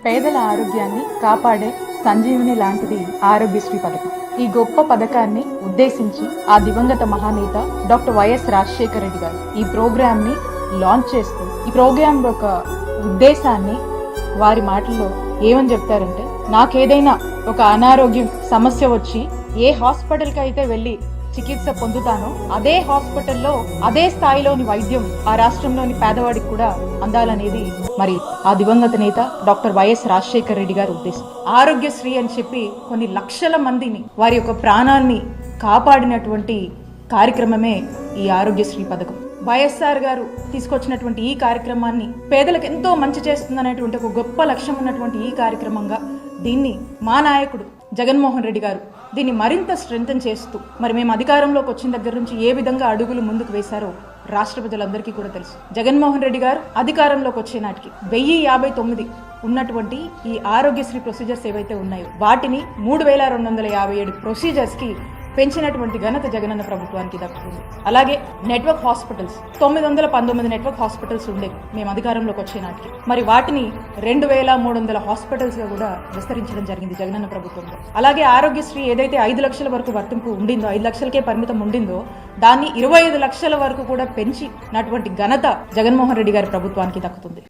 పేదల ఆరోగ్యాన్ని కాపాడే సంజీవిని లాంటిది ఆరోగ్యశ్రీ పథకం. ఈ గొప్ప పథకాన్ని ఉద్దేశించి ఆ దివంగత మహానేత డాక్టర్ వైఎస్ రాజశేఖర రెడ్డి గారు ఈ ప్రోగ్రామ్ ని లాంచ్ చేస్తూ ఈ ప్రోగ్రామ్ యొక్క ఉద్దేశాన్ని వారి మాటల్లో ఏమని చెప్తారంటే, నాకేదైనా ఒక అనారోగ్యం సమస్య వచ్చి ఏ హాస్పిటల్కి అయితే వెళ్ళి చికిత్స పొందుతానో అదే హాస్పిటల్లో అదే స్థాయిలోని వైద్యం ఆ రాష్ట్రంలోని పేదవాడికి కూడా అందాలనేది మరి ఆ దివంగత నేత డాక్టర్ వైఎస్ రాజశేఖర రెడ్డి గారి ఉద్దేశం. ఆరోగ్యశ్రీ అని చెప్పి కొన్ని లక్షల మందిని వారి యొక్క ప్రాణాన్ని కాపాడినటువంటి కార్యక్రమమే ఈ ఆరోగ్యశ్రీ పథకం. వైఎస్ఆర్ గారు తీసుకొచ్చినటువంటి ఈ కార్యక్రమాన్ని పేదలకు ఎంతో మంచి చేస్తుందనేటువంటి ఒక గొప్ప లక్ష్యం ఉన్నటువంటి ఈ కార్యక్రమంగా దీన్ని మా నాయకుడు జగన్మోహన్ రెడ్డి గారు దీన్ని మరింత స్ట్రెంథెన్ చేస్తూ మరి మేము అధికారంలోకి వచ్చిన దగ్గర నుంచి ఏ విధంగా అడుగులు ముందుకు వేశారో రాష్ట్ర ప్రజలందరికీ కూడా తెలుసు. జగన్మోహన్ రెడ్డి గారు అధికారంలోకి వచ్చే నాటికి 1059 ఉన్నటువంటి ఈ ఆరోగ్యశ్రీ ప్రొసీజర్స్ ఏవైతే ఉన్నాయో వాటిని 3257 ప్రొసీజర్స్ కి పెంచినటువంటి ఘనత జగనన్న ప్రభుత్వానికి దక్కుతుంది. అలాగే నెట్వర్క్ హాస్పిటల్స్ 919 నెట్వర్క్ హాస్పిటల్స్ ఉండేవి మేము అధికారంలోకి వచ్చే నాటికి. మరి వాటిని 2300 హాస్పిటల్స్ గా కూడా విస్తరించడం జరిగింది జగనన్న ప్రభుత్వంలో. అలాగే ఆరోగ్యశ్రీ ఏదైతే 5 లక్షల వరకు వర్తింపు ఉండిందో, 5 లక్షలకే పరిమితం ఉండిందో దాన్ని 25 లక్షల వరకు కూడా పెంచినటువంటి ఘనత జగన్మోహన్ రెడ్డి గారి ప్రభుత్వానికి దక్కుతుంది.